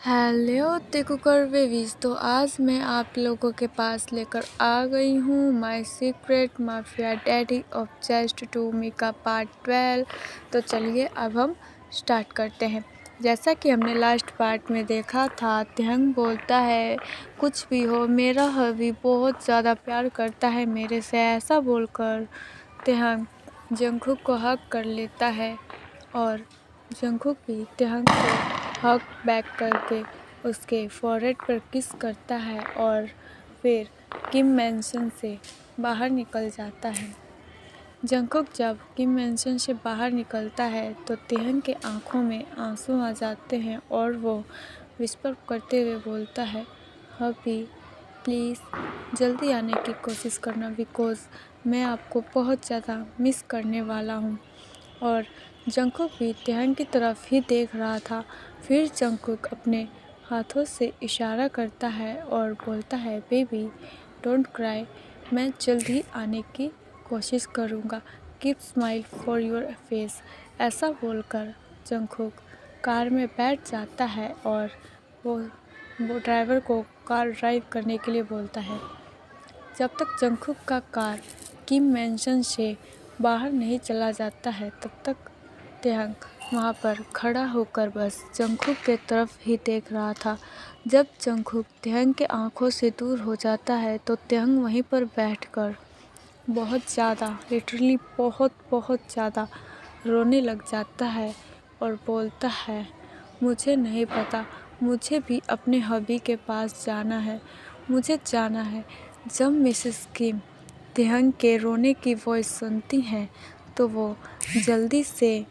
Hello cooker babies. तो आज मैं आप लोगों के पास लेकर आ गई हूँ my secret mafia daddy of just to me का पार्ट 12। तो चलिए अब हम स्टार्ट करते हैं। जैसा कि हमने लास्ट पार्ट में देखा था, तिहंग बोलता है कुछ भी हो मेरा हबी बहुत ज़्यादा प्यार करता है मेरे से। ऐसा बोलकर तिहंग जंगकुक को हक कर लेता है और जंगकुक भी तिहंग को हक बैक करके उसके फॉरहेड पर किस करता है और फिर किम मैंशन से बाहर निकल जाता है। जंगकुक जब किम मैंशन से बाहर निकलता है तो तिहंग के आंखों में आंसू आ जाते हैं और वो विस्पर करते हुए बोलता है, हबी प्लीज़ जल्दी आने की कोशिश करना, बिकॉज़ मैं आपको बहुत ज़्यादा मिस करने वाला हूँ। और जंगकुक भी तिहंग की तरफ ही देख रहा था। फिर जंगकुक अपने हाथों से इशारा करता है और बोलता है, बेबी डोंट क्राई, मैं जल्द ही आने की कोशिश करूँगा, keep smile for your face. ऐसा बोलकर जंगकुक कार में बैठ जाता है और वो ड्राइवर को कार ड्राइव करने के लिए बोलता है। जब तक जंगकुक का कार किम मैंशन से बाहर नहीं चला जाता है तब तक तिहंग वहाँ पर खड़ा होकर बस जंगकुक के तरफ ही देख रहा था। जब जंगकुक तिहंग के आंखों से दूर हो जाता है तो तिहंग वहीं पर बैठकर बहुत ज़्यादा, लिटरली बहुत बहुत ज़्यादा रोने लग जाता है और बोलता है, मुझे नहीं पता, मुझे भी अपने हबी के पास जाना है, मुझे जाना है। जब मिसेस किम तिहंग के रोने की वॉइस सुनती हैं तो वो जल्दी से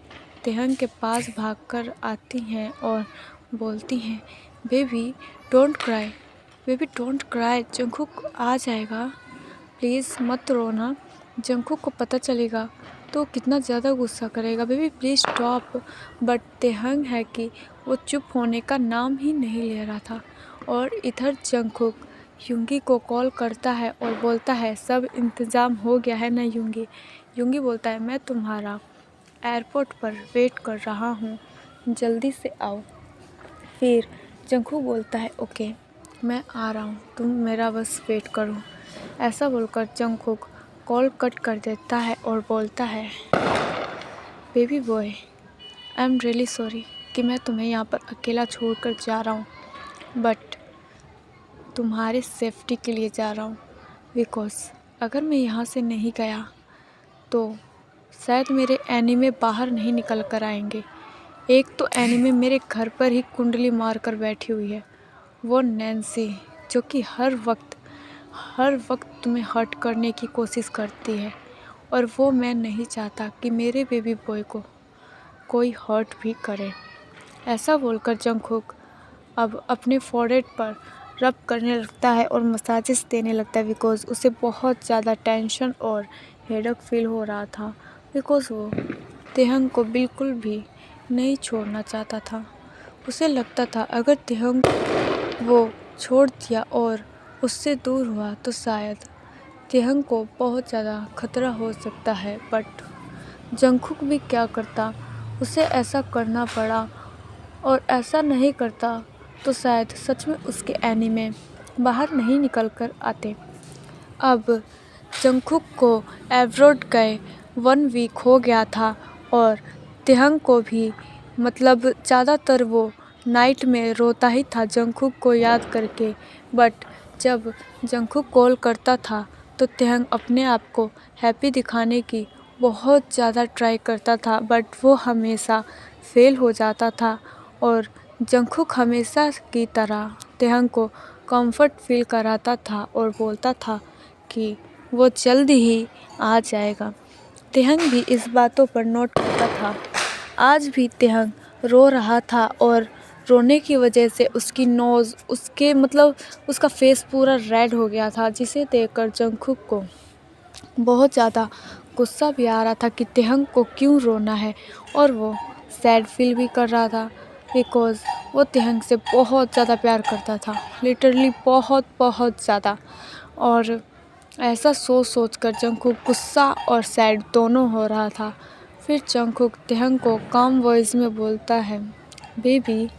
तिहंग के पास भागकर आती हैं और बोलती हैं, baby don't cry, baby don't cry, Jungkook आ जाएगा, प्लीज़ मत रोना। जंगकुक को पता चलेगा तो कितना ज़्यादा गुस्सा करेगा, बेबी प्लीज़ स्टॉप। बट तिहंग है कि वो चुप होने का नाम ही नहीं ले रहा था। और इधर जंगकुक युंगी को कॉल करता है और बोलता है, सब इंतज़ाम हो गया है ना युंगी। युंगी बोलता है, मैं तुम्हारा एयरपोर्ट पर वेट कर रहा हूँ, जल्दी से आओ। फिर जंगकुक बोलता है, ओके मैं आ रहा हूँ, तुम मेरा बस वेट करो। ऐसा बोलकर जंगकुक कॉल कट कर देता है और बोलता है, baby boy I am really sorry कि मैं तुम्हें यहाँ पर अकेला छोड़कर जा रहा हूँ, बट तुम्हारे सेफ्टी के लिए जा रहा हूँ, बिकॉज़ अगर मैं यहाँ से नहीं गया तो शायद मेरे एनिमे बाहर नहीं निकल कर आएंगे। एक तो एनिमे मेरे घर पर ही कुंडली मार कर बैठी हुई है, वो नैन्सी, जो कि हर वक्त तुम्हें हर्ट करने की कोशिश करती है, और वो मैं नहीं चाहता कि मेरे बेबी बॉय को कोई हर्ट भी करे। ऐसा बोलकर जंगकुक अब अपने फॉरहेड पर रब करने लगता है और मसाजेस देने लगता है, बिकॉज़ उसे बहुत ज़्यादा टेंशन और हेडेक फील हो रहा था, बिकॉज़ वो तिहंग को बिल्कुल भी नहीं छोड़ना चाहता था। उसे लगता था अगर तिहंग वो छोड़ दिया और उससे दूर हुआ तो शायद तिहंग को बहुत ज़्यादा खतरा हो सकता है। बट जंगकुक भी क्या करता, उसे ऐसा करना पड़ा, और ऐसा नहीं करता तो शायद सच में उसके एनिमे बाहर नहीं निकल कर आते। अब जंगकुक को एब्रॉड गए 1 वीक हो गया था और तिहंग को भी, मतलब ज़्यादातर वो नाइट में रोता ही था जंगकुक को याद करके। बट जब जंगकुक कॉल करता था तो तिहंग अपने आप को हैप्पी दिखाने की बहुत ज़्यादा ट्राई करता था, बट वो हमेशा फेल हो जाता था। और जंगकुक हमेशा की तरह तिहंग को कंफर्ट फील कराता था और बोलता था कि वो जल्द ही आ जाएगा। तिहंग भी इस बातों पर नोट करता था। आज भी तिहंग रो रहा था और रोने की वजह से उसकी नोज़, उसके मतलब उसका फेस पूरा रेड हो गया था, जिसे देखकर जंगकुक को बहुत ज़्यादा गुस्सा भी आ रहा था कि तिहंग को क्यों रोना है। और वो सैड फील भी कर रहा था, बिकॉज़ वो तिहंग से बहुत ज़्यादा प्यार करता था, लिटरली बहुत बहुत ज़्यादा। और ऐसा सोच कर जंगकुक गुस्सा और सैड दोनों हो रहा था। फिर जंगकुक तिहंग को काम वॉइस में बोलता है, बेबी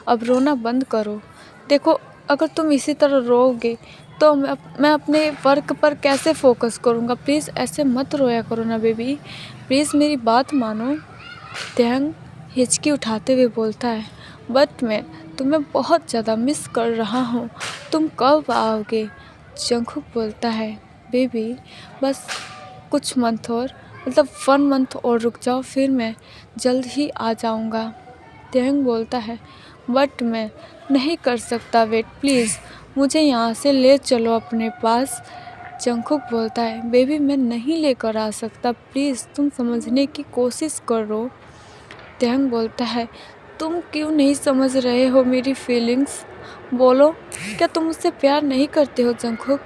अब रोना बंद करो। देखो, अगर तुम इसी तरह रोओगे तो मैं अपने वर्क पर कैसे फोकस करूँगा। प्लीज़ ऐसे मत रोया करो ना बेबी, प्लीज़ मेरी बात मानो। त्यंग हिचकी उठाते हुए बोलता है, बट मैं तुम्हें बहुत ज़्यादा मिस कर रहा हूँ, तुम कब आओगे। जंगकुक बोलता है, बेबी बस कुछ मंथ और, मतलब 1 मंथ और रुक जाओ, फिर मैं जल्द ही आ जाऊँगा। त्यंग बोलता है, बट मैं नहीं कर सकता वेट, प्लीज़ मुझे यहाँ से ले चलो अपने पास। जंगकुक बोलता है, बेबी मैं नहीं लेकर आ सकता, प्लीज़ तुम समझने की कोशिश करो। त्यंग बोलता है, तुम क्यों नहीं समझ रहे हो मेरी फीलिंग्स, बोलो क्या तुम मुझसे प्यार नहीं करते हो जंगकुक।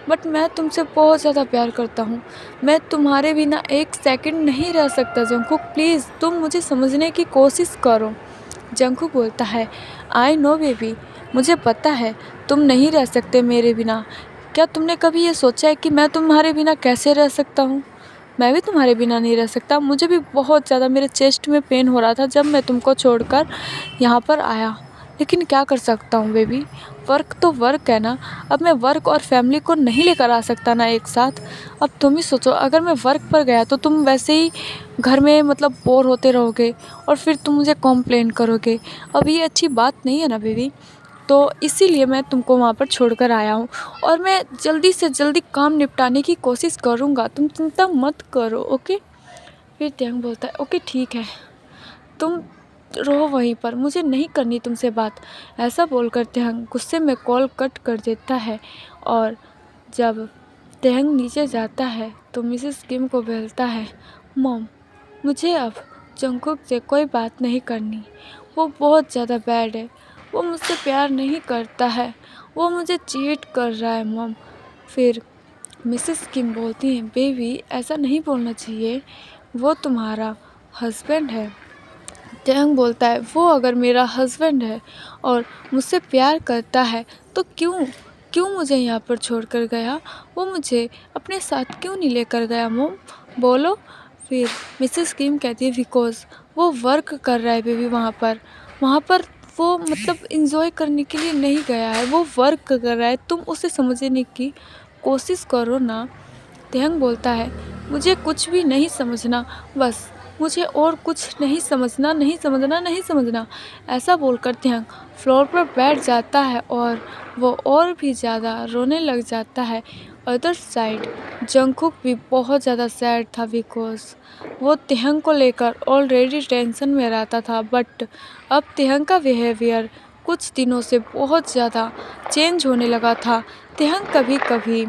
बट मैं तुमसे बहुत ज़्यादा प्यार करता हूँ, मैं तुम्हारे बिना एक सेकंड नहीं रह सकता जंगकुक, प्लीज़ तुम मुझे समझने की कोशिश करो। जंगकुक बोलता है, आई नो बेबी, मुझे पता है तुम नहीं रह सकते मेरे बिना। क्या तुमने कभी ये सोचा है कि मैं तुम्हारे बिना कैसे रह सकता हूँ। मैं भी तुम्हारे बिना नहीं रह सकता, मुझे भी बहुत ज़्यादा मेरे चेस्ट में पेन हो रहा था जब मैं तुमको छोड़कर यहाँ पर आया, लेकिन क्या कर सकता हूँ बेबी, वर्क तो वर्क है ना। अब मैं वर्क और फैमिली को नहीं लेकर आ सकता ना एक साथ। अब तुम ही सोचो, अगर मैं वर्क पर गया तो तुम वैसे ही घर में मतलब बोर होते रहोगे और फिर तुम मुझे कॉम्प्लेन करोगे। अब ये अच्छी बात नहीं है ना बेबी, तो इसीलिए मैं तुमको वहाँ पर छोड़कर आया हूँ और मैं जल्दी से जल्दी काम निपटाने की कोशिश करूँगा, तुम चिंता मत करो, ओके। फिर त्यंग बोलता है, ओके ठीक है, तुम रहो वहीं पर, मुझे नहीं करनी तुमसे बात। ऐसा बोलकर त्यंग गुस्से में कॉल कट कर देता है। और जब त्यंग नीचे जाता है तो मिसेस किम को बोलता है, मॉम मुझे अब जंगकुक से कोई बात नहीं करनी, वो बहुत ज़्यादा बैड है, वो मुझसे प्यार नहीं करता है, वो मुझे चीट कर रहा है मॉम। फिर मिसेस किम बोलती हैं, बेबी ऐसा नहीं बोलना चाहिए, वो तुम्हारा हस्बैंड है। त्यंग बोलता है, वो अगर मेरा हस्बैंड है और मुझसे प्यार करता है तो क्यों क्यों मुझे यहाँ पर छोड़कर गया, वो मुझे अपने साथ क्यों नहीं लेकर गया मॉम, बोलो। फिर मिसेस किम कहती है, बिकॉज वो वर्क कर रहा है बेबी, वहाँ पर वो मतलब इंजॉय करने के लिए नहीं गया है, वो वर्क कर रहा है, तुम उसे समझने की कोशिश करो ना। त्यंग बोलता है, मुझे कुछ भी नहीं समझना, बस मुझे और कुछ नहीं समझना, नहीं समझना, नहीं समझना। ऐसा बोलकर त्यंग फ्लोर पर बैठ जाता है और वो और भी ज़्यादा रोने लग जाता है। अदर साइड जंगकुक भी बहुत ज़्यादा सैड था, बिकॉज वो त्यंग को लेकर ऑलरेडी टेंशन में रहता था। बट अब त्यंग का बिहेवियर कुछ दिनों से बहुत ज़्यादा चेंज होने लगा था। त्यंग कभी कभी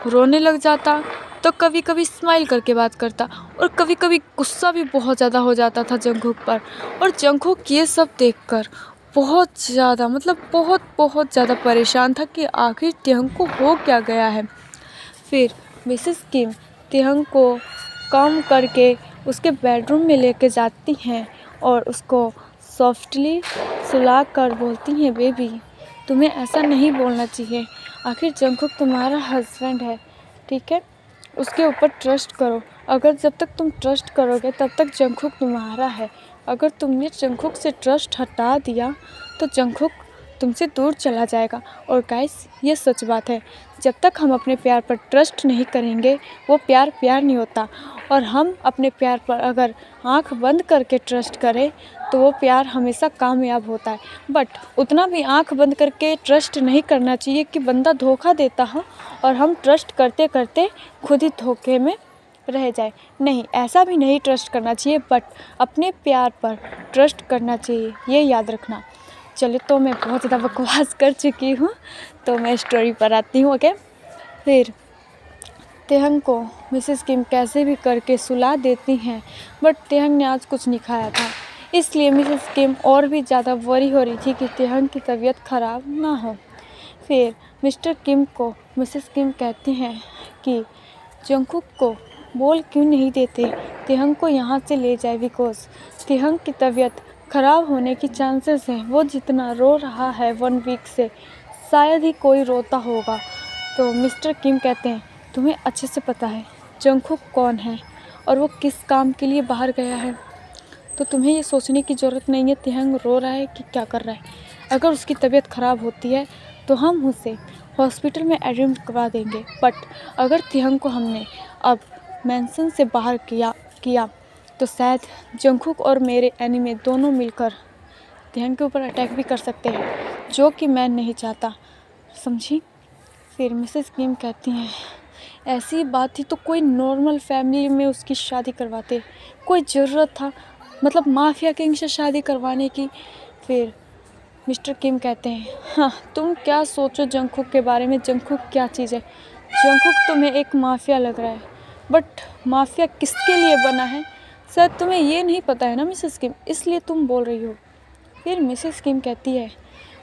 रोने लग जाता तो कभी कभी स्माइल करके बात करता और कभी कभी गुस्सा भी बहुत ज़्यादा हो जाता था जंगकुक पर। और जंगकुक ये सब देखकर बहुत ज़्यादा मतलब बहुत बहुत ज़्यादा परेशान था कि आखिर त्यंग को हो क्या गया है। फिर मिसेस किम त्यंग को कम करके उसके बेडरूम में लेके जाती हैं और उसको सॉफ्टली सुला कर बोलती हैं, बेबी तुम्हें ऐसा नहीं बोलना चाहिए, आखिर जंगकुक तुम्हारा हस्बैंड है, ठीक है, उसके ऊपर ट्रस्ट करो। अगर जब तक तुम ट्रस्ट करोगे तब तक जंगकुक तुम्हारा है, अगर तुमने जंगकुक से ट्रस्ट हटा दिया तो जंगकुक तुमसे दूर चला जाएगा। और गाइस ये सच बात है, जब तक हम अपने प्यार पर ट्रस्ट नहीं करेंगे वो प्यार प्यार नहीं होता। और हम अपने प्यार पर अगर आंख बंद करके ट्रस्ट करें तो वो प्यार हमेशा कामयाब होता है। बट उतना भी आंख बंद करके ट्रस्ट नहीं करना चाहिए कि बंदा धोखा देता हो और हम ट्रस्ट करते करते खुद ही धोखे में रह जाए। नहीं, ऐसा भी नहीं ट्रस्ट करना चाहिए, बट अपने प्यार पर ट्रस्ट करना चाहिए, ये याद रखना। चलिए, तो मैं बहुत ज़्यादा बकवास कर चुकी हूँ, तो मैं स्टोरी पर आती हूँ, ओके। फिर त्यंग को मिसेस किम कैसे भी करके सुला देती हैं, बट त्यंग ने आज कुछ नहीं खाया था, इसलिए मिसेस किम और भी ज़्यादा वरी हो रही थी कि त्यंग की तबीयत ख़राब ना हो। फिर मिस्टर किम को मिसेस किम कहती हैं कि जंगकुक को बोल क्यों नहीं देते त्यंग को यहाँ से ले जाए, बिकॉज त्यंग की तबीयत ख़राब होने की चांसेस हैं, वो जितना रो रहा है 1 वीक से शायद ही कोई रोता होगा। तो मिस्टर किम कहते हैं, तुम्हें अच्छे से पता है जंगकुक कौन है और वो किस काम के लिए बाहर गया है। तो तुम्हें ये सोचने की ज़रूरत नहीं है तिहंग रो रहा है कि क्या कर रहा है। अगर उसकी तबीयत ख़राब होती है तो हम उसे हॉस्पिटल में एडमिट करवा देंगे। बट अगर तिहंग को हमने अब मेंशन से बाहर किया तो शायद जंगकुक और मेरे एनिमे दोनों मिलकर तिहंग के ऊपर अटैक भी कर सकते हैं, जो कि मैं नहीं चाहता, समझी। फिर मिसेस किम कहती हैं, ऐसी बात थी तो कोई नॉर्मल फैमिली में उसकी शादी करवाते, कोई ज़रूरत था मतलब माफिया किंग से शादी करवाने की। फिर मिस्टर किम कहते हैं, हाँ तुम क्या सोचो जंगकुक के बारे में, जंगकुक क्या चीज़ है। जंगकुक तुम्हें एक माफिया लग रहा है, बट माफिया किसके लिए बना है शायद तुम्हें ये नहीं पता है ना मिसेस किम, इसलिए तुम बोल रही हो। फिर मिसेस किम कहती है,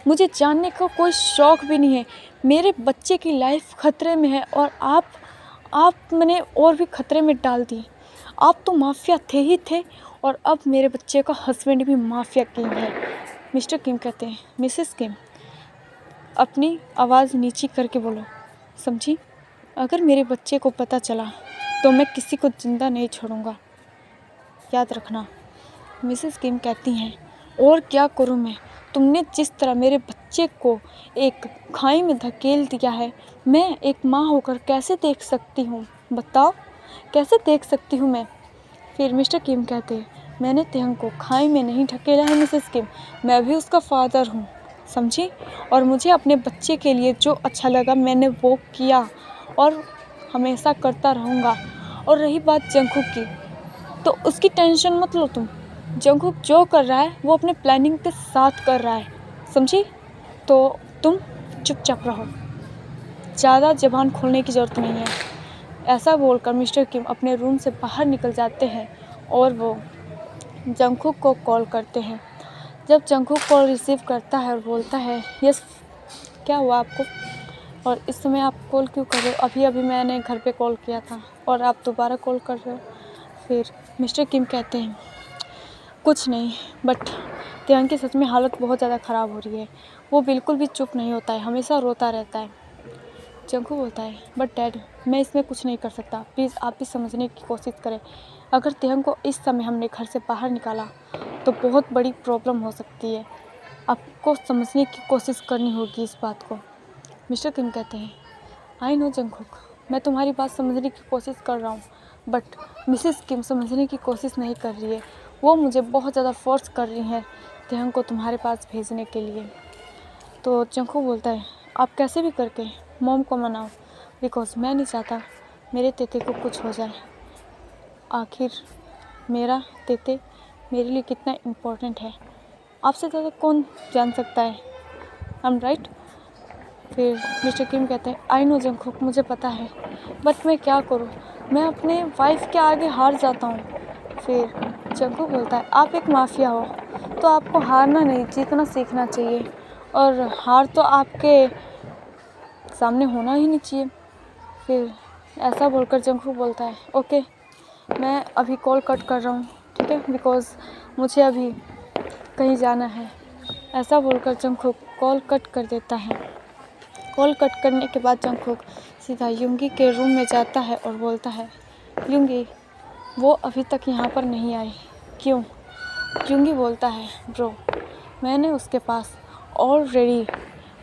मुझे जानने का कोई शौक़ भी नहीं है, मेरे बच्चे की लाइफ खतरे में है और आप मैंने और भी खतरे में डाल दी। आप तो माफिया थे ही थे और अब मेरे बच्चे का हस्बैंड भी माफिया किंग है। मिस्टर किम कहते हैं, मिसेस किम अपनी आवाज़ नीची करके बोलो, समझी। अगर मेरे बच्चे को पता चला तो मैं किसी को ज़िंदा नहीं छोड़ूंगा, याद रखना। मिसेस किम कहती हैं, और क्या करूं मैं, तुमने जिस तरह मेरे बच्चे को एक खाई में धकेल दिया है, मैं एक माँ होकर कैसे देख सकती हूँ, बताओ कैसे देख सकती हूँ मैं। फिर मिस्टर किम कहते हैं, मैंने तिहंग को खाई में नहीं ढकेला है मिसेस किम, मैं भी उसका फादर हूँ, समझी। और मुझे अपने बच्चे के लिए जो अच्छा लगा मैंने वो किया और हमेशा करता रहूँगा। और रही बात जंगकुक की, तो उसकी टेंशन मत लो तुम, जंगकुक जो कर रहा है वो अपने प्लानिंग के साथ कर रहा है, समझी। तो तुम चुपचाप रहो, ज़्यादा ज़बान खोलने की ज़रूरत नहीं है। ऐसा बोलकर मिस्टर किम अपने रूम से बाहर निकल जाते हैं और वो जंगकुक को कॉल करते हैं। जब जंगकुक कॉल रिसीव करता है और बोलता है, यस क्या हुआ आपको, और इस समय आप कॉल क्यों कर रहे हो, अभी अभी मैंने घर पे कॉल किया था और आप दोबारा कॉल कर रहे हो। फिर मिस्टर किम कहते हैं, कुछ नहीं, बट तिहंग की सच में हालत बहुत ज़्यादा ख़राब हो रही है, वो बिल्कुल भी चुप नहीं होता है, हमेशा रोता रहता है। जंगकुक बोलता है, बट डैड मैं इसमें कुछ नहीं कर सकता, प्लीज़ आप भी समझने की कोशिश करें। अगर तिहंग को इस समय हमने घर से बाहर निकाला तो बहुत बड़ी प्रॉब्लम हो सकती है, आपको समझने की कोशिश करनी होगी इस बात को। मिस्टर किम कहते हैं, आई नो जंगकुक, मैं तुम्हारी बात समझने की कोशिश कर रहा हूँ, बट मिसेस किम समझने की कोशिश नहीं कर रही है, वो मुझे बहुत ज़्यादा फोर्स कर रही हैं तिहंग को तुम्हारे पास भेजने के लिए। तो जंगकुक बोलता है, आप कैसे भी करके मॉम को मनाओ, बिकॉज मैं नहीं चाहता मेरे तेते को कुछ हो जाए। आखिर मेरा तेते मेरे लिए कितना इम्पोर्टेंट है, आपसे ज़्यादा कौन जान सकता है, आई एम राइट। फिर मिस्टर किम कहते हैं, आई नो जंगकुक मुझे पता है, बट मैं क्या करूँ, मैं अपने वाइफ के आगे हार जाता हूँ। फिर जंगकुक बोलता है, आप एक माफिया हो तो आपको हारना नहीं जीतना सीखना चाहिए, और हार तो आपके सामने होना ही नहीं चाहिए। फिर ऐसा बोलकर जंगकुक बोलता है, ओके मैं अभी कॉल कट कर रहा हूँ, ठीक है, बिकॉज़ मुझे अभी कहीं जाना है। ऐसा बोलकर जंगकुक कॉल कट कर देता है। कॉल कट करने के बाद जंगकुक सीधा युंगी के रूम में जाता है और बोलता है, युंगी वो अभी तक यहाँ पर नहीं आई, क्यों। युंगी बोलता है, ब्रो मैंने उसके पास ऑलरेडी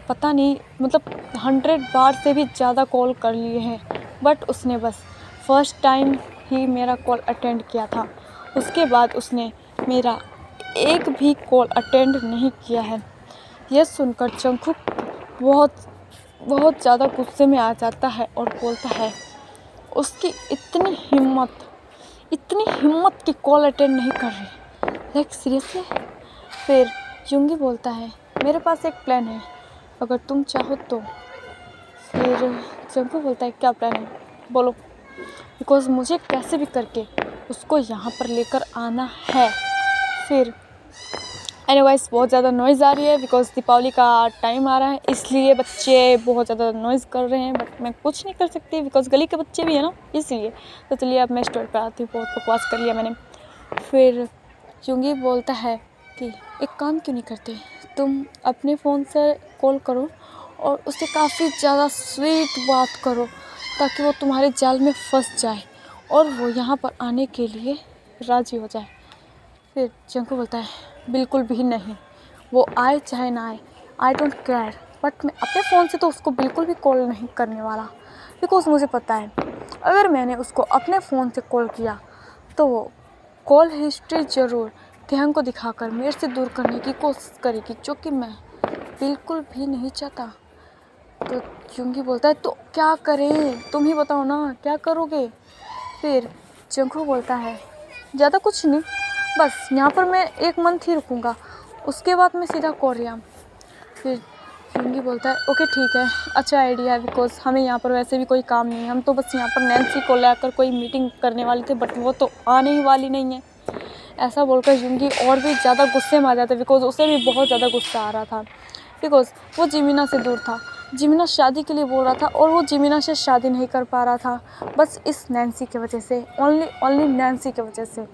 पता नहीं मतलब 100 बार से भी ज़्यादा कॉल कर लिए हैं, बट उसने बस फर्स्ट टाइम ही मेरा कॉल अटेंड किया था, उसके बाद उसने मेरा एक भी कॉल अटेंड नहीं किया है। यह सुनकर जंगकुक बहुत ज़्यादा गुस्से में आ जाता है और बोलता है, उसकी इतनी हिम्मत कि कॉल अटेंड नहीं कर रही, लाइक सीरियसली। फिर युंगी बोलता है, मेरे पास एक प्लान है अगर तुम चाहो तो। फिर जंगकुक बोलता है, क्या प्लान है बोलो, बिकॉज़ मुझे कैसे भी करके उसको यहाँ पर लेकर आना है। फिर एनीवेज बहुत ज़्यादा नॉइज़ आ रही है बिकॉज़ दीपावली का टाइम आ रहा है, इसलिए बच्चे बहुत ज़्यादा नॉइज़ कर रहे हैं, बट मैं कुछ नहीं कर सकती बिकॉज़ गली के बच्चे भी हैं ना, इसलिए। तो चलिए अब मैं स्टोरी पर आती हूँ, बहुत बकवास कर लिया मैंने। फिर युंगी बोलता है कि एक काम क्यों नहीं करते, तुम अपने फ़ोन से कॉल करो और उससे काफ़ी ज़्यादा स्वीट बात करो ताकि वो तुम्हारे जाल में फंस जाए और वो यहाँ पर आने के लिए राज़ी हो जाए। फिर जंकुक बोलता है बिल्कुल भी नहीं, वो आए चाहे ना आए, आई डोंट केयर, बट मैं अपने फ़ोन से तो उसको बिल्कुल भी कॉल नहीं करने वाला, बिकॉज़ मुझे पता है अगर मैंने उसको अपने फ़ोन से कॉल किया तो वो कॉल हिस्ट्री ज़रूर ध्यान को दिखाकर मेरे से दूर करने की कोशिश करेगी, जो कि मैं बिल्कुल भी नहीं चाहता। तो जंकुक बोलता है तो क्या करें, तुम ही बताओ ना क्या करोगे। फिर जंकुक बोलता है ज़्यादा कुछ नहीं, बस यहाँ पर मैं 1 मंथ ही रुकूँगा, उसके बाद मैं सीधा कोरिया। फिर जंकुक बोलता है ओके ठीक है, अच्छा आइडिया है, बिकॉज़ हमें यहाँ पर वैसे भी कोई काम नहीं है, हम तो बस यहाँ पर नैन्सी को लेकर कोई मीटिंग करने वाले थे, बट वो तो आने ही वाली नहीं है। ऐसा बोलकर जंकुक और भी ज़्यादा गुस्से में आ जाता है, बिकॉज़ उसे भी बहुत ज़्यादा गुस्सा आ रहा था, बिकॉज़ वो जिमिना से दूर था। जिमिना शादी के लिए बोल रहा था और वो जिमिना से शादी नहीं कर पा रहा था, बस इस नैन्सी की वजह से, ओनली नैन्सी की वजह से।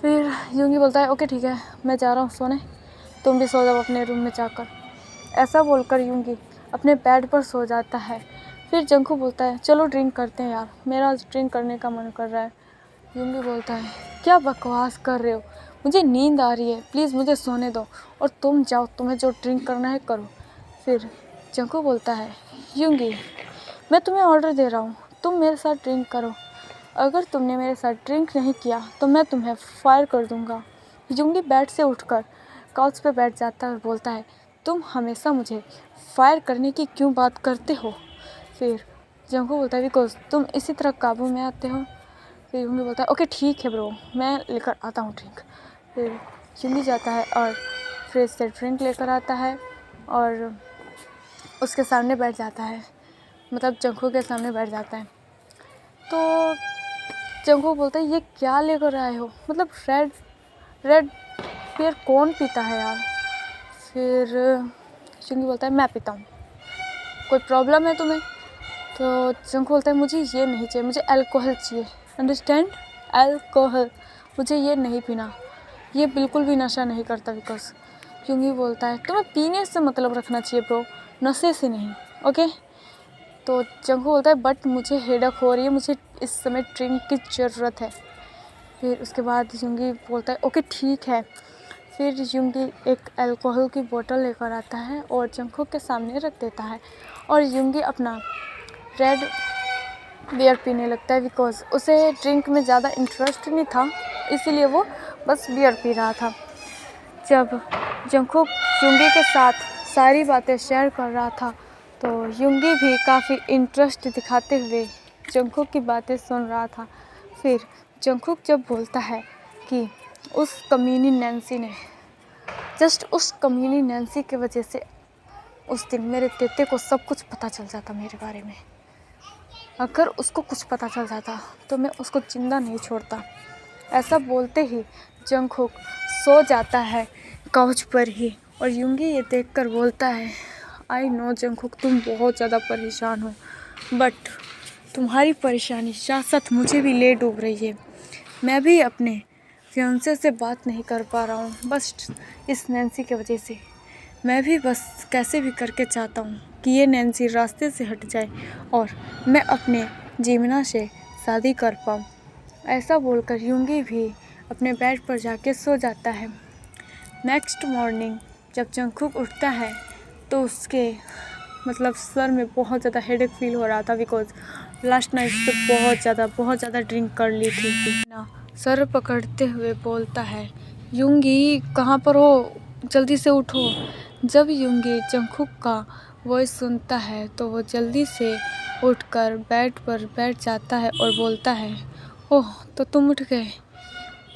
फिर जंकुक बोलता है ओके ठीक है, मैं जा रहा हूँ सोने, तुम भी सो जाओ अपने रूम में जाकर। ऐसा बोलकर जंकुक अपने बेड पर सो जाता है। फिर जंकुक बोलता है चलो ड्रिंक करते हैं यार, मेरा ड्रिंक करने का मन कर रहा है। जंकुक बोलता है क्या बकवास कर रहे हो, मुझे नींद आ रही है, प्लीज़ मुझे सोने दो, और तुम जाओ, तुम्हें जो ड्रिंक करना है करो। फिर जंकुक बोलता है जंकुक मैं तुम्हें ऑर्डर दे रहा हूँ, तुम मेरे साथ ड्रिंक करो, अगर तुमने मेरे साथ ड्रिंक नहीं किया तो मैं तुम्हें फायर कर दूँगा। जंकुक बेड से उठकर काउच पर बैठ जाता है और बोलता है तुम हमेशा मुझे फायर करने की क्यों बात करते हो। फिर जंकुक बोलता है बिकॉज तुम इसी तरह काबू में आते हो। फिर जंकुक बोलता है ओके ठीक है ब्रो, मैं लेकर आता हूँ ड्रिंक। फिर जंकुक जाता है और फ्रिज से ड्रिंक लेकर आता है और उसके सामने बैठ जाता है, मतलब जंकुक के सामने बैठ जाता है। तो जंकुक बोलता है ये क्या लेकर आए हो, मतलब रेड बियर कौन पीता है यार। फिर जंकुक बोलता है मैं पीता हूँ, कोई प्रॉब्लम है तुम्हें। तो जंकुक बोलता है मुझे ये नहीं चाहिए, मुझे अल्कोहल चाहिए, अंडरस्टैंड, अल्कोहल, मुझे ये नहीं पीना, ये बिल्कुल भी नशा नहीं करता। बिकॉज जंकुक बोलता है तुम्हें पीने से मतलब रखना चाहिए ब्रो, नशे से नहीं, ओके। तो जंकुक बोलता है बट मुझे हेडेक हो रही है, मुझे इस समय ड्रिंक की ज़रूरत है। फिर उसके बाद जंकुक बोलता है ओके ठीक है। फिर जंकुक एक अल्कोहल की बोतल लेकर आता है और जंकुक के सामने रख देता है और जंकुक अपना रेड बियर पीने लगता है, बिकॉज़ उसे ड्रिंक में ज़्यादा इंटरेस्ट नहीं था, इसीलिए वो बस बियर पी रहा था। जब जंकुक के साथ सारी बातें शेयर कर रहा था तो जंकुक भी काफ़ी इंटरेस्ट दिखाते हुए जंकुक की बातें सुन रहा था। फिर जंकुक जब बोलता है कि उस कमीनी नैन्सी ने, जस्ट उस कमीनी नैन्सी की वजह से उस दिन मेरे तेते को सब कुछ पता चल जाता मेरे बारे में, अगर उसको कुछ पता चल जाता तो मैं उसको जिंदा नहीं छोड़ता। ऐसा बोलते ही जंकुक सो जाता है काउच पर ही और जंकुक ये देखकर बोलता है आई नो जंकुक तुम बहुत ज़्यादा परेशान हो, बट तुम्हारी परेशानी साथ साथ मुझे भी ले डूब रही है। मैं भी अपने फियांसे से बात नहीं कर पा रहा हूँ, बस इस नैन्सी की वजह से। मैं भी बस कैसे भी करके चाहता हूँ कि ये नैन्सी रास्ते से हट जाए और मैं अपने जिमिना से शादी कर पाऊँ। ऐसा बोलकर जंकुक भी अपने बेड पर जाके सो जाता है। नेक्स्ट मॉर्निंग जब जंकुक उठता है तो उसके मतलब सर में बहुत ज़्यादा हेडेक फील हो रहा था, बिकॉज लास्ट नाइट से बहुत ज़्यादा ड्रिंक कर ली थी ना। सर पकड़ते हुए बोलता है जंकुक कहाँ पर हो, जल्दी से उठो। जब जंकुक जंकुक का वॉइस सुनता है तो वो जल्दी से उठकर बेड पर बैठ जाता है और बोलता है ओह तो तुम उठ गए,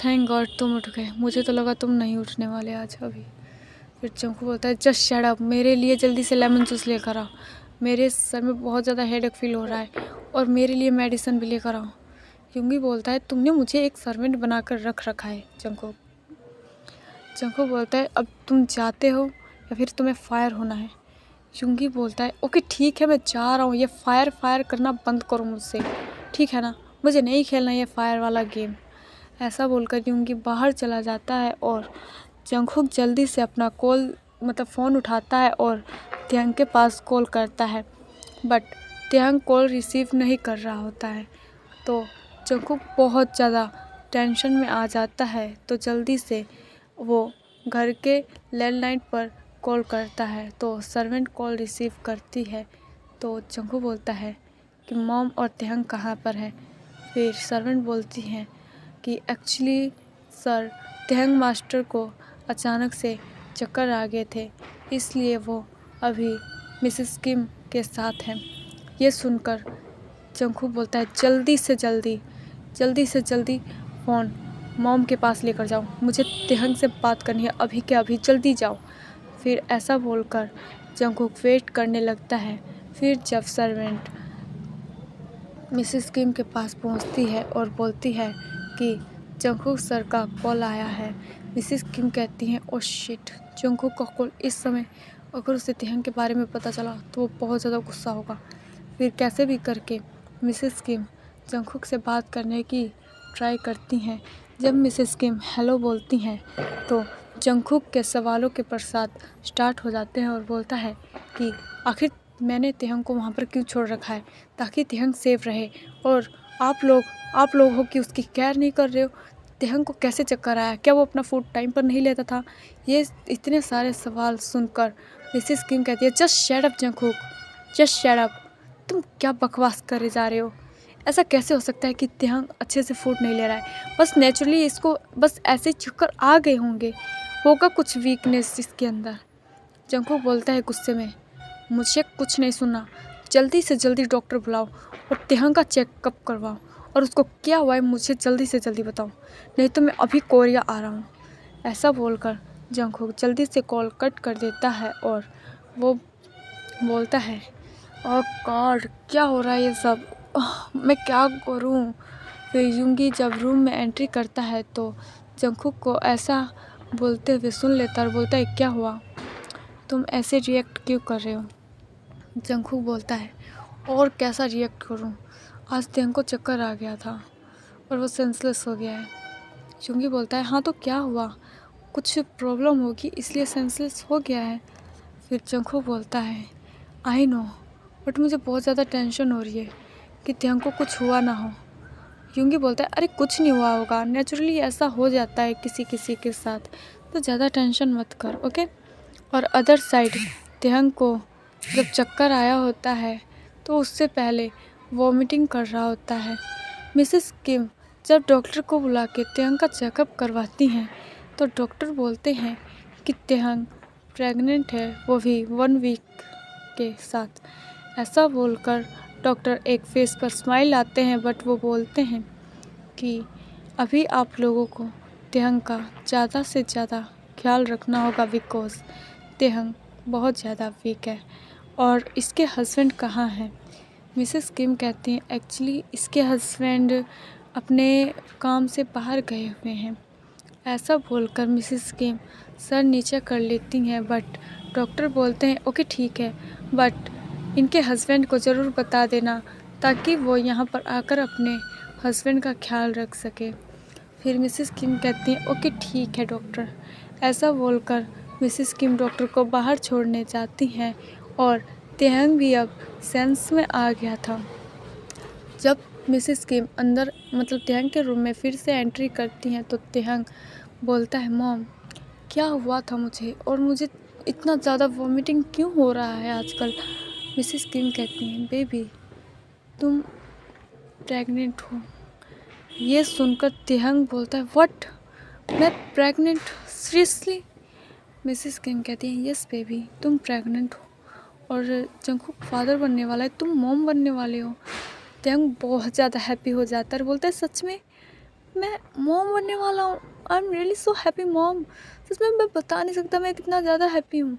थैंक गॉड तुम उठ गए, मुझे तो लगा तुम नहीं उठने वाले आज अभी। फिर जंकुक बोलता है जस्ट शट अप, मेरे लिए जल्दी से लेमन जूस लेकर आओ, मेरे सर में बहुत ज़्यादा हेडेक फील हो रहा है, और मेरे लिए मेडिसिन भी लेकर आओ। जंकुक बोलता है तुमने मुझे एक सर्वेंट बनाकर रख रखा है जंकुक। जंकुक बोलता है अब तुम जाते हो या फिर तुम्हें फायर होना है। जंकुक बोलता है ओके ठीक है मैं जा रहा हूँ, ये फायर करना बंद करो मुझसे, ठीक है ना, मुझे नहीं खेलना ये फायर वाला गेम। ऐसा बोलकर जंकुक बाहर चला जाता है और जंकुक जल्दी से अपना कॉल मतलब फ़ोन उठाता है और त्याग के पास कॉल करता है, बट त्याग कॉल रिसीव नहीं कर रहा होता है। तो जंकुक बहुत ज़्यादा टेंशन में आ जाता है तो जल्दी से वो घर के लैंडलाइन पर कॉल करता है। तो सर्वेंट कॉल रिसीव करती है तो जंगकुक बोलता है कि मॉम और तेहंग कहाँ पर है। फिर सर्वेंट बोलती हैं कि एक्चुअली सर, तेहंग मास्टर को अचानक से चक्कर आ गए थे, इसलिए वो अभी मिसेस किम के साथ हैं। ये सुनकर जंगकुक बोलता है जल्दी से जल्दी फ़ोन मॉम के पास लेकर जाओ, मुझे तेहंग से बात करनी है, अभी के अभी जल्दी जाओ। फिर ऐसा बोलकर जंगकुक वेट करने लगता है। फिर जब सर्वेंट मिसेस किम के पास पहुंचती है और बोलती है कि जंगकुक सर का कॉल आया है, मिसेस किम कहती हैं ओह शिट, जंगकुक का कॉल इस समय, अगर उसे तेहंग के बारे में पता चला तो वो बहुत ज़्यादा गुस्सा होगा। फिर कैसे भी करके मिसेस किम जंगकुक से बात करने की ट्राई करती हैं। जब मिसेस किम हेलो बोलती हैं तो जंगकुक के सवालों के प्रसाद स्टार्ट हो जाते हैं और बोलता है कि आखिर मैंने तेहंग को वहाँ पर क्यों छोड़ रखा है, ताकि तेहंग सेफ रहे, और आप लोग हो कि उसकी केयर नहीं कर रहे हो। तेहंग को कैसे चक्कर आया, क्या वो अपना फूड टाइम पर नहीं लेता था। ये इतने सारे सवाल सुनकर मिसेस किम कहती है just shut up Jungkook, just shut up, तुम क्या बकवास करे जा रहे हो। ऐसा कैसे हो सकता है कि तेहंग अच्छे से फूड नहीं ले रहा है, बस नेचुरली इसको बस ऐसे चक्कर आ गए होंगे, होगा कुछ वीकनेस इसके अंदर। जंगकुक बोलता है गुस्से में, मुझे कुछ नहीं सुनना, जल्दी से जल्दी डॉक्टर बुलाओ और तेहंग का चेकअप करवाओ, और उसको क्या हुआ है मुझे जल्दी से जल्दी बताओ, नहीं तो मैं अभी कोरिया आ रहा हूँ। ऐसा बोलकर जंगकुक जल्दी से कॉल कट कर देता है और वो बोलता है ओह गॉड, क्या हो रहा है ये सब, मैं क्या करूँ। फिर यूंगी जब रूम में एंट्री करता है तो जंगकुक को ऐसा बोलते हुए सुन लेता और बोलता है क्या हुआ, तुम ऐसे रिएक्ट क्यों कर रहे हो। जंगकुक बोलता है और कैसा रिएक्ट करूं, आज तेहंग को चक्कर आ गया था और वो सेंसलेस हो गया है। यूंगी बोलता है हाँ तो क्या हुआ, कुछ प्रॉब्लम होगी इसलिए सेंसलेस हो गया है। फिर जंगकुक बोलता है आई नो, बट मुझे बहुत ज़्यादा टेंशन हो रही है कि तेहंग को कुछ हुआ ना हो। यूंगी बोलता है अरे कुछ नहीं हुआ होगा, नेचुरली ऐसा हो जाता है किसी किसी के साथ, तो ज़्यादा टेंशन मत कर, ओके। और अदर साइड तेहंग को जब चक्कर आया होता है तो उससे पहले वॉमिटिंग कर रहा होता है। मिसेस किम जब डॉक्टर को बुला के तेहंग का चेकअप करवाती हैं तो डॉक्टर बोलते हैं कि तेहंग प्रेग्नेंट है, वो भी 1 वीक के साथ। ऐसा बोलकर डॉक्टर एक फेस पर स्माइल आते हैं, बट वो बोलते हैं कि अभी आप लोगों को तेहंग का ज़्यादा से ज़्यादा ख्याल रखना होगा बिकॉज तेहंग बहुत ज़्यादा वीक है। और इसके हस्बैंड कहाँ हैं। मिसेस किम कहती हैं एक्चुअली इसके हस्बैंड अपने काम से बाहर गए हुए हैं। ऐसा बोलकर मिसेस किम सर नीचे कर लेती हैं, बट डॉक्टर बोलते हैं ओके ठीक है, बट इनके हस्बैंड को ज़रूर बता देना ताकि वो यहाँ पर आकर अपने हस्बैंड का ख्याल रख सके। फिर मिसेस किम कहती हैं ओके ठीक है डॉक्टर। ऐसा बोलकर मिसेस किम डॉक्टर को बाहर छोड़ने जाती हैं और तेहंग भी अब सेंस में आ गया था। जब मिसेस किम अंदर मतलब तेहंग के रूम में फिर से एंट्री करती हैं तो तेहंग बोलता है मॉम क्या हुआ था मुझे, और मुझे इतना ज़्यादा वॉमिटिंग क्यों हो रहा है आजकल। मिसेस किम कहती हैं बेबी तुम प्रेग्नेंट हो। ये सुनकर तेहंग बोलता है व्हाट, मैं प्रेग्नेंट, सीरियसली। मिसेस किम कहती हैं यस बेबी तुम प्रेग्नेंट हो और जंगकुक फादर बनने वाला है, तुम मॉम बनने वाले हो। तेहंग बहुत ज़्यादा हैप्पी हो जाता है और बोलता है सच में मैं मॉम बनने वाला हूँ, I am really so happy mom, सच में मैं बता नहीं सकता मैं कितना ज़्यादा हैप्पी हूँ।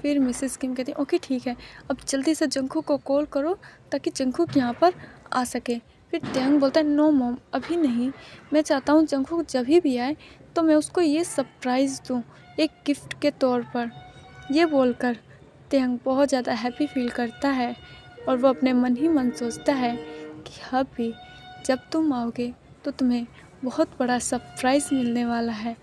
फिर मिसेस किम कहती हैं ओके ठीक है, अब जल्दी से जंगकुक को कॉल करो ताकि जंगकुक यहाँ पर आ सके। फिर तेहंग बोलता है नो मॉम अभी नहीं, मैं चाहता हूँ जंगकुक जब भी आए तो मैं उसको ये सरप्राइज़ दूँ एक गिफ्ट के तौर पर। ये बोलकर तेहंग बहुत ज़्यादा हैप्पी फील करता है और वो अपने मन ही मन सोचता है कि अभी जब तुम आओगे तो तुम्हें बहुत बड़ा सरप्राइज़ मिलने वाला है।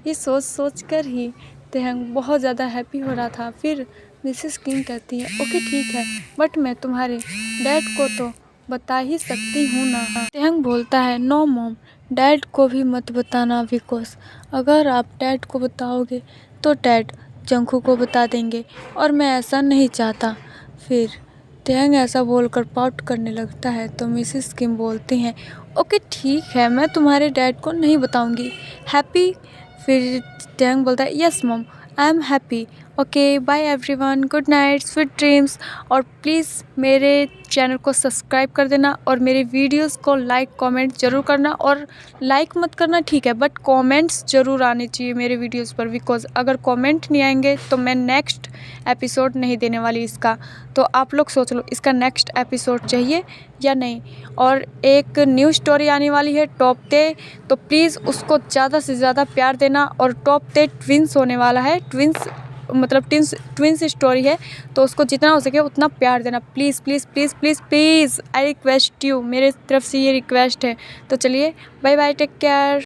ये सोच सोच कर ही तेहंग बहुत ज़्यादा हैप्पी हो रहा था। फिर मिसेस किम कहती है ओके ठीक है, बट मैं तुम्हारे डैड को तो बता ही सकती हूँ ना। तेहंग बोलता है, नो मॉम, डैड को भी मत बताना बिकॉज अगर आप डैड को बताओगे तो डैड जंखू को बता देंगे और मैं ऐसा नहीं चाहता। फिर तेहंग ऐसा बोलकर पाउट करने लगता है तो मिसेस किम बोलती हैं, ओके ठीक है, मैं तुम्हारे डैड को नहीं बताऊंगी। हैप्पी? फिर तेहंग बोलता है, yes mom, I am happy. Okay bye everyone, good night, sweet dreams. और प्लीज़ मेरे चैनल को सब्सक्राइब कर देना और मेरे वीडियोस को लाइक कमेंट ज़रूर करना। और लाइक मत करना ठीक है, बट कमेंट्स ज़रूर आने चाहिए मेरे वीडियोस पर, बिकॉज अगर कमेंट नहीं आएंगे तो मैं नेक्स्ट एपिसोड नहीं देने वाली इसका। तो आप लोग सोच लो, इसका नेक्स्ट एपिसोड चाहिए या नहीं। और एक न्यू स्टोरी आने वाली है टॉप ते, तो प्लीज़ उसको ज़्यादा से ज़्यादा प्यार देना। और टॉप ते ट्विंस होने वाला है, ट्विंस मतलब ट्विंस स्टोरी है, तो उसको जितना हो सके उतना प्यार देना। Please please please please please, I request you, मेरे तरफ से ये रिक्वेस्ट है। तो चलिए, बाय बाय, टेक केयर।